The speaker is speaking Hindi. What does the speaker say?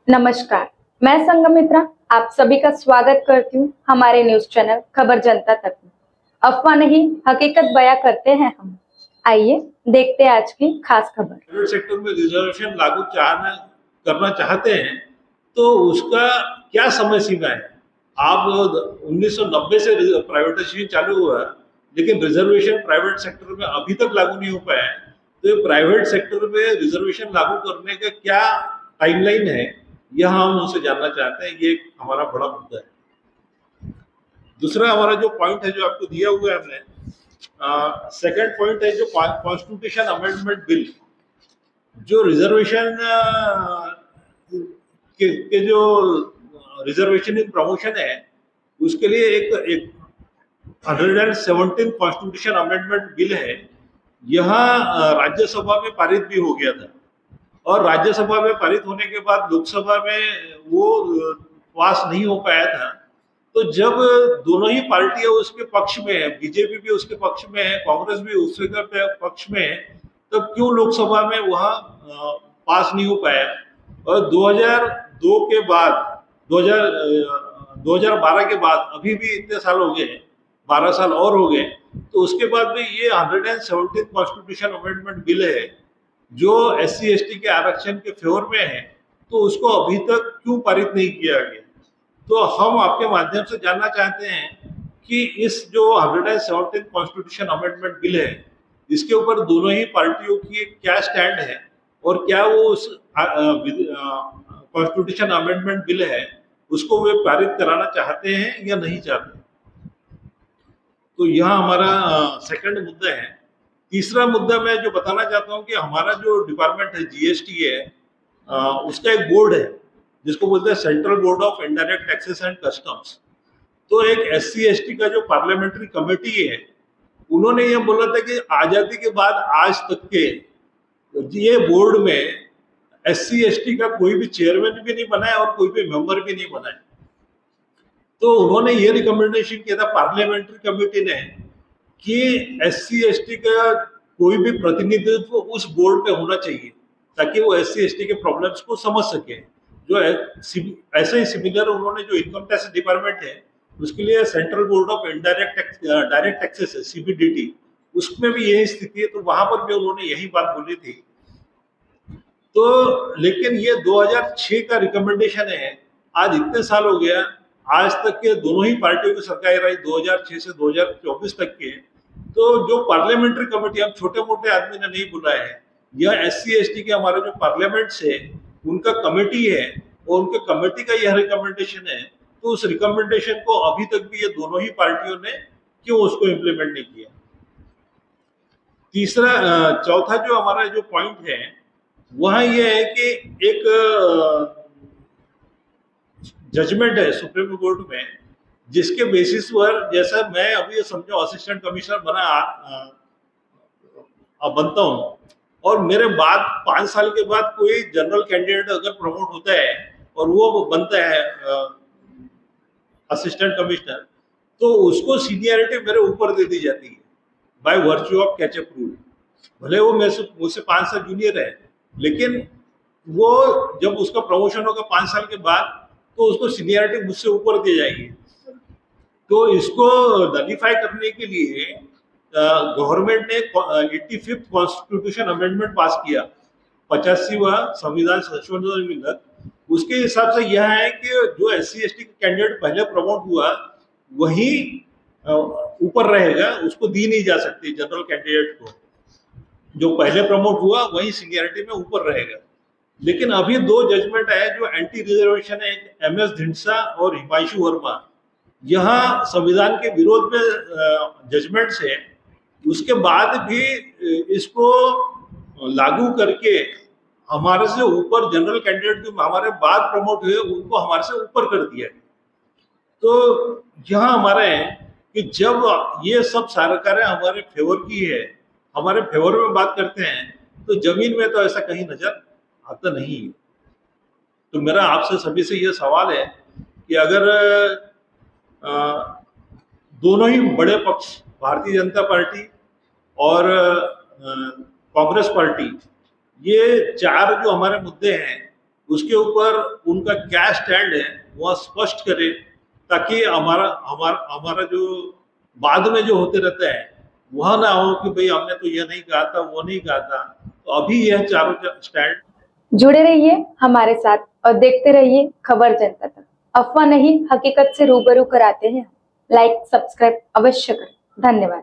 नमस्कार, मैं संगमित्रा आप सभी का स्वागत करती हूँ हमारे न्यूज चैनल खबर जनता तक में। अफवाह नहीं हकीकत बयां करते हैं हम। आइए देखते हैं आज की खास खबर। प्राइवेट सेक्टर में रिजर्वेशन लागू करना चाहते हैं तो उसका क्या समय सीमा है। आप 1990 से प्राइवेटाइजेशन चालू हुआ, लेकिन रिजर्वेशन प्राइवेट सेक्टर में अभी तक लागू नहीं हो पाया है। तो ये प्राइवेट सेक्टर में रिजर्वेशन लागू करने का क्या टाइमलाइन है, यह हम उनसे जानना चाहते हैं। ये एक हमारा बड़ा मुद्दा है। दूसरा हमारा जो पॉइंट है, जो आपको दिया हुआ है हमने, सेकंड पॉइंट है जो कॉन्स्टिट्यूशन अमेंडमेंट बिल, जो रिजर्वेशन के जो रिजर्वेशन इन प्रमोशन है, उसके लिए एक 117 कॉन्स्टिट्यूशन अमेंडमेंट बिल है। यह राज्यसभा में पारित भी हो गया था, और राज्यसभा में पारित होने के बाद लोकसभा में वो पास नहीं हो पाया था। तो जब दोनों ही पार्टियां उसके पक्ष में है, बीजेपी भी उसके पक्ष में है, कांग्रेस भी उसके पक्ष में है, तब क्यों लोकसभा में वहां पास नहीं हो पाया। और 2002 के बाद 2012 के बाद अभी भी इतने साल हो गए, 12 साल और हो गए, तो उसके बाद भी ये 117 कॉन्स्टिट्यूशन अमेंडमेंट बिल है जो SC ST के आरक्षण के फेवर में है, तो उसको अभी तक क्यों पारित नहीं किया गया। तो हम आपके माध्यम से जानना चाहते हैं कि इस जो 117 कॉन्स्टिट्यूशन अमेंडमेंट बिल है, इसके ऊपर दोनों ही पार्टियों की क्या स्टैंड है, और क्या वो उस कॉन्स्टिट्यूशन अमेंडमेंट बिल है उसको वे पारित कराना चाहते हैं या नहीं चाहते। तो यह हमारा सेकंड मुद्दा है। तीसरा मुद्दा मैं जो बताना चाहता हूँ कि हमारा जो डिपार्टमेंट है GST है, उसका एक बोर्ड है जिसको बोलते हैं central board of indirect taxes and customs. तो एक SC ST का जो पार्लियामेंट्री कमेटी है, उन्होंने ये बोला था कि आजादी के बाद आज तक के ये बोर्ड में SC ST का कोई भी चेयरमैन भी नहीं बना है और कोई भी मेंबर भी नहीं बना है। तो उन्होंने ये रिकमेंडेशन किया था पार्लियामेंट्री कमेटी ने कि SC ST का कोई भी प्रतिनिधित्व उस बोर्ड पे होना चाहिए, ताकि वो SC ST के प्रॉब्लम्स को समझ सके। जो ऐसे ही सिमिलर उन्होंने जो इनकम टैक्स डिपार्टमेंट है, उसके लिए central board of direct taxes है, CBDT, उसमें भी यही स्थिति है। तो वहां पर भी उन्होंने यही बात बोली थी। तो लेकिन ये 2006 का रिकमेंडेशन है, आज इतने साल हो गया, आज तक के दोनों ही पार्टियों की सरकार रही 2006 से 2024 तक के। तो जो पार्लियामेंट्री कमेटी, हम छोटे मोटे आदमी ने नहीं बुलाए हैं, यह SC ST के हमारे जो पार्लियामेंट से उनका कमेटी है, और उनके कमेटी का यह रिकमेंडेशन है। तो उस रिकमेंडेशन को अभी तक भी ये दोनों ही पार्टियों ने क्यों उसको इम्प्लीमेंट नहीं किया। तीसरा चौथा जो हमारा जो पॉइंट है वह यह है कि एक जजमेंट है सुप्रीम कोर्ट में, जिसके बेसिस पर, जैसा मैं अभी समझो असिस्टेंट कमिश्नर बनता हूँ, और मेरे बाद 5 साल के बाद कोई जनरल कैंडिडेट अगर प्रमोट होता है और वो बनता है असिस्टेंट कमिश्नर, तो उसको सीनियरिटी मेरे ऊपर दे दी जाती है by virtue of catch up rule. भले वो मुझसे 5 साल जूनियर है, लेकिन वो जब उसका प्रमोशन होगा 5 साल के बाद, तो उसको सीनियरिटी मुझसे ऊपर दी जाएगी। तो इसको नलिफाई करने के लिए गवर्नमेंट ने 85th कॉन्स्टिट्यूशन अमेंडमेंट पास किया, 85वां संविधान संशोधन विधेयक। उसके हिसाब से यह है कि जो SC ST कैंडिडेट पहले प्रमोट हुआ वही ऊपर रहेगा, उसको दी नहीं जा सकती जनरल कैंडिडेट को। जो पहले प्रमोट हुआ वही सीनियरिटी में ऊपर रहेगा। लेकिन अभी 2 जजमेंट है जो एंटी रिजर्वेशन है, MS धिंडसा और हिमांशु वर्मा। यहाँ संविधान के विरोध में जजमेंट्स है, उसके बाद भी इसको लागू करके हमारे से ऊपर जनरल कैंडिडेट जो हमारे बाद प्रमोट हुए उनको हमारे से ऊपर कर दिया। तो यहाँ हमारे है कि जब ये सब सरकारें हमारे फेवर की है, हमारे फेवर में बात करते हैं, तो जमीन में तो ऐसा कहीं नजर आता नहीं है। तो मेरा आपसे सभी से ये सवाल है कि अगर दोनों ही बड़े पक्ष, भारतीय जनता पार्टी और कांग्रेस पार्टी, ये 4 जो हमारे मुद्दे हैं, उसके ऊपर उनका क्या स्टैंड है वह स्पष्ट करे, ताकि हमारा हमारा हमारा जो बाद में जो होते रहता है वह ना हो कि भाई हमने तो यह नहीं कहा था, वो नहीं कहा था। तो अभी यह चारों स्टैंड। जुड़े रहिए हमारे साथ और देखते रहिए खबर जनता तक। अफवाह नहीं, हकीकत से रूबरू कराते हैं। लाइक सब्सक्राइब अवश्य करें। धन्यवाद।